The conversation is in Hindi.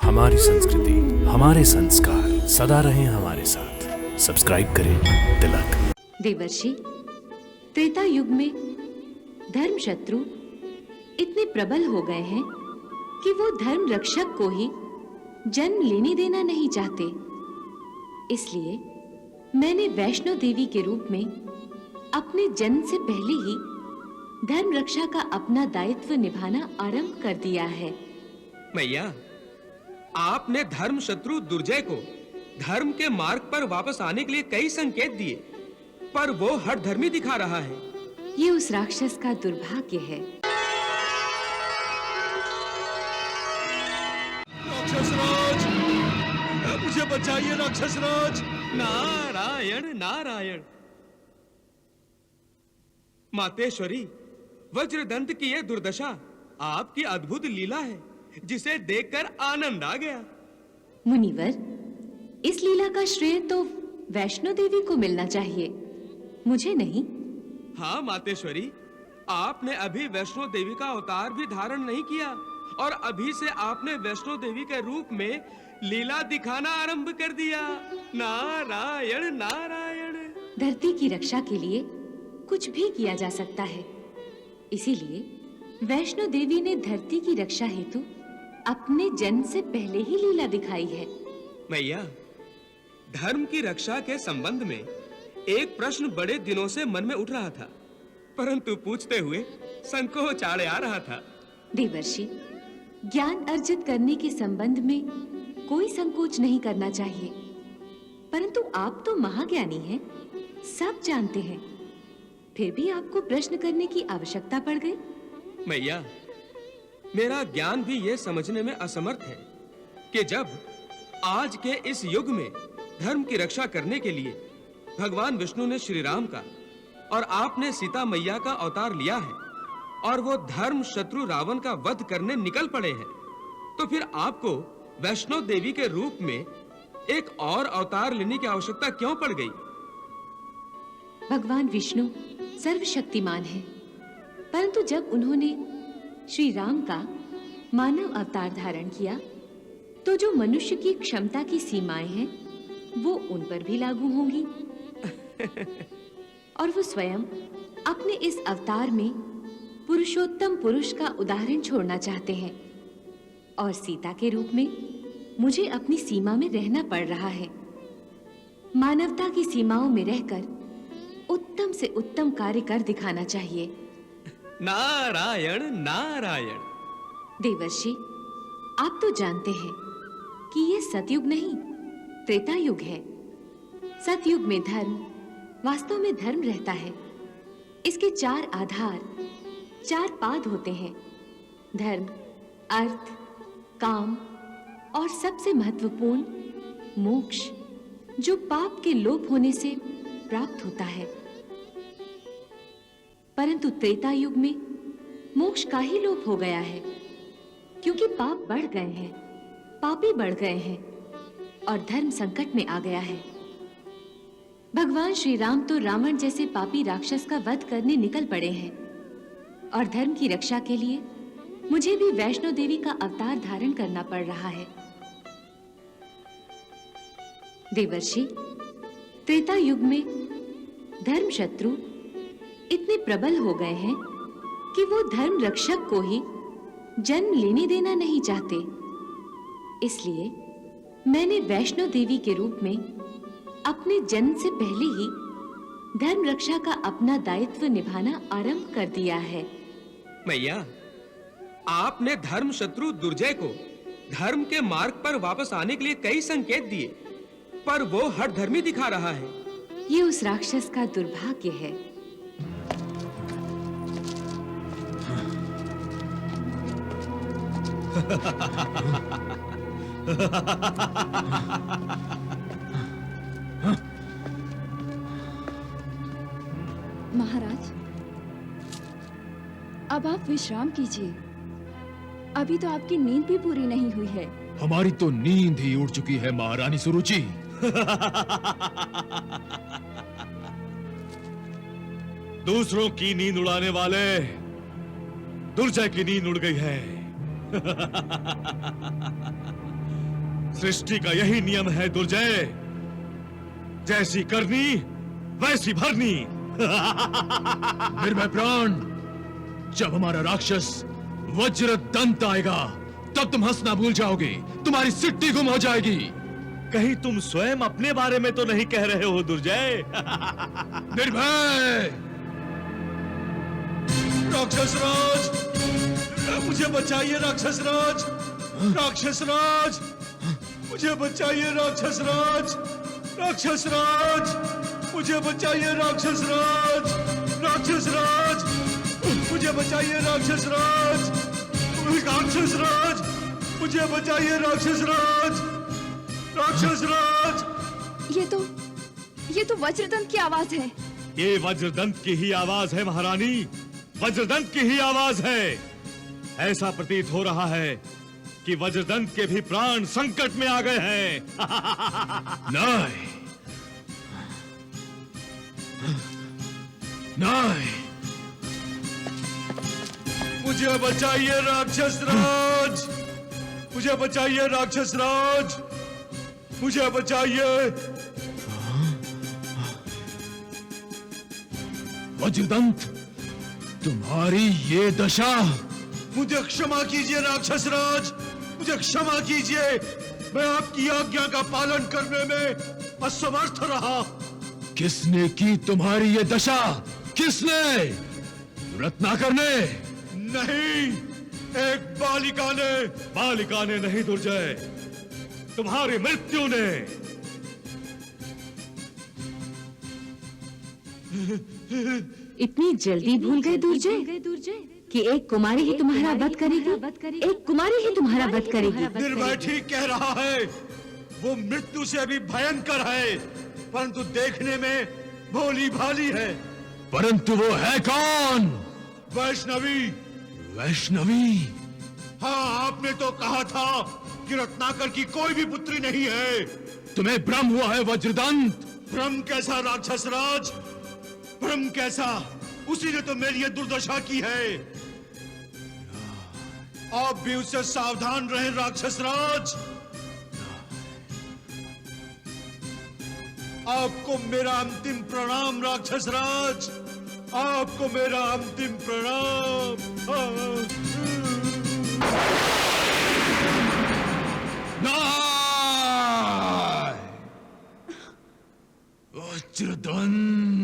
हमारी संस्कृति, हमारे संस्कार सदा रहें हमारे साथ। सब्सक्राइब करें तिलक। देवर्षि, त्रेता युग में धर्म शत्रु इतने प्रबल हो गए हैं कि वो धर्म रक्षक को ही जन्म लेने देना नहीं चाहते। इसलिए मैंने वैष्णो देवी के रूप में अपने जन्म से पहले ही धर्म रक्षा का अपना दायित्व निभाना आरंभ कर दिया है। मैया, आपने धर्म शत्रु दुर्जय को धर्म के मार्ग पर वापस आने के लिए कई संकेत दिए, पर वो हठधर्मी दिखा रहा है। ये उस राक्षस का दुर्भाग्य है। राक्षसराज, मुझे बचाइए राक्षसराज। नारायण नारायण। मातेश्वरी, वज्रदंत की यह दुर्दशा आपकी अद्भुत लीला है, जिसे देखकर आनंद आ गया। मुनिवर, इस लीला का श्रेय तो वैष्णो देवी को मिलना चाहिए, मुझे नहीं। हाँ मातेश्वरी, आपने अभी वैष्णो देवी का अवतार भी धारण नहीं किया और अभी से आपने वैष्णो देवी के रूप में लीला दिखाना आरंभ कर दिया। नारायण नारायण। धरती की रक्षा के लिए कुछ भी किया जा सकता है, इसीलिए वैष्णो देवी ने धरती की रक्षा हेतु अपने जन्म से पहले ही लीला दिखाई है। मैया, धर्म की रक्षा के संबंध में एक प्रश्न बड़े दिनों से मन में उठ रहा था, परंतु पूछते हुए संकोच आड़े आ रहा था। देवर्षि, ज्ञान अर्जित करने के संबंध में कोई संकोच नहीं करना चाहिए, परंतु आप तो महाज्ञानी हैं, सब जानते हैं, फिर भी आपको प्रश्न करने की आवश्यकता पड़ गई। मैया, मेरा ज्ञान भी यह समझने में असमर्थ है कि जब आज के इस युग में धर्म की रक्षा करने के लिए भगवान विष्णु ने श्री राम का और आपने सीता मैया का अवतार लिया है और वो धर्म शत्रु रावण का वध करने निकल पड़े हैं, तो फिर आपको वैष्णो देवी के रूप में एक और अवतार लेने की आवश्यकता क्यों पड़ गई? भगवान विष्णु सर्वशक्तिमान है, परंतु जब उन्होंने श्री राम का मानव अवतार धारण किया, तो जो मनुष्य की क्षमता की सीमाएं हैं, वो उन पर भी लागू होंगी। और वो स्वयं अपने इस अवतार में पुरुषोत्तम पुरुष का उदाहरण छोड़ना चाहते हैं, और सीता के रूप में मुझे अपनी सीमा में रहना पड़ रहा है। मानवता की सीमाओं में रहकर उत्तम से उत्तम कार्य कर दिखाना चाहिए। नारायण नारायण। देवर्षि, आप तो जानते हैं कि ये सतयुग नहीं, त्रेता युग है। सतयुग में धर्म वास्तव में धर्म रहता है। इसके चार आधार, चार पाद होते हैं: धर्म, अर्थ, काम और सबसे महत्वपूर्ण मोक्ष, जो पाप के लोप होने से प्राप्त होता है। परंतु त्रेता युग में मोक्ष का ही लोप हो गया है, क्योंकि पाप बढ़ गए हैं, पापी बढ़ गए हैं और धर्म संकट में आ गया है। भगवान श्री राम तो रावण जैसे पापी राक्षस का वध करने निकल पड़े हैं, और धर्म की रक्षा के लिए मुझे भी वैष्णो देवी का अवतार धारण करना पड़ रहा है। देवर्षि, त्रेता युग में धर्म शत्रु इतने प्रबल हो गए हैं कि वो धर्म रक्षक को ही जन्म लेने देना नहीं चाहते। इसलिए मैंने वैष्णो देवी के रूप में अपने जन्म से पहले ही धर्म रक्षा का अपना दायित्व निभाना आरंभ कर दिया है। मैया, आपने धर्म शत्रु दुर्जय को धर्म के मार्ग पर वापस आने के लिए कई संकेत दिए, पर वो हठधर्मी दिखा रहा है। ये उस राक्षस का दुर्भाग्य है। महाराज, अब आप विश्राम कीजिए। अभी तो आपकी नींद भी पूरी नहीं हुई है। हमारी तो नींद ही उड़ चुकी है महारानी सुरुचि। दूसरों की नींद उड़ाने वाले दुर्जय की नींद उड़ गई है। सृष्टि का यही नियम है दुर्जय, जैसी करनी वैसी भरनी। निर्भय प्राण, जब हमारा राक्षस वज्र दंत आएगा तब तुम हंसना भूल जाओगे, तुम्हारी सिट्टी गुम हो जाएगी। कहीं तुम स्वयं अपने बारे में तो नहीं कह रहे हो दुर्जय? निर्भय! राक्षस राज, मुझे बचाइए राक्षस राज! राक्षस राज, मुझे बचाइए राक्षस राज! राक्षस राज, मुझे बचाइए राक्षस राज! राक्षस राज, मुझे बचाइए राक्षस राज! राक्षस राज, मुझे बचाइए राक्षस राज! राक्षस राज! ये तो वज्रदंत की आवाज है। ये वज्रदंत की ही आवाज है महारानी, वज्रदंत की ही आवाज है। ऐसा प्रतीत हो रहा है कि वज्रदंत के भी प्राण संकट में आ गए हैं। नहीं, नहीं, मुझे बचाइए राक्षस राज! मुझे बचाइए राक्षस राज! मुझे बचाइए! वज्रदंत, तुम्हारी ये दशा! मुझे क्षमा कीजिए राक्षस राज, मुझे क्षमा कीजिए। मैं आपकी आज्ञा का पालन करने में असमर्थ रहा। किसने की तुम्हारी ये दशा? किसने? रत्नाकर ने? नहीं, एक बालिका ने। बालिका ने नहीं दुर्जय, तुम्हारी मृत्यु ने। इतनी जल्दी भूल गए दुर्जय कि एक कुमारी ही तुम्हारा वध करेगी, एक कुमारी ही तुम्हारा वध करेगी। निर्भय ठीक कह रहा है, वो मृत्यु से भी भयंकर है, परंतु देखने में भोली भाली है। परंतु वो है कौन? वैष्णवी। वैष्णवी? हाँ, आपने तो कहा था कि रत्नाकर की कोई भी पुत्री नहीं है। तुम्हें भ्रम हुआ है वज्रदंत। भ्रम कैसा राक्षस राज, भ्रम कैसा? उसी ने तो मेरी ये दुर्दशा की है। आप भी उससे सावधान रहें राक्षस राज। आपको मेरा अंतिम प्रणाम राक्षस राज, आपको मेरा अंतिम प्रणाम। वज्रदंत,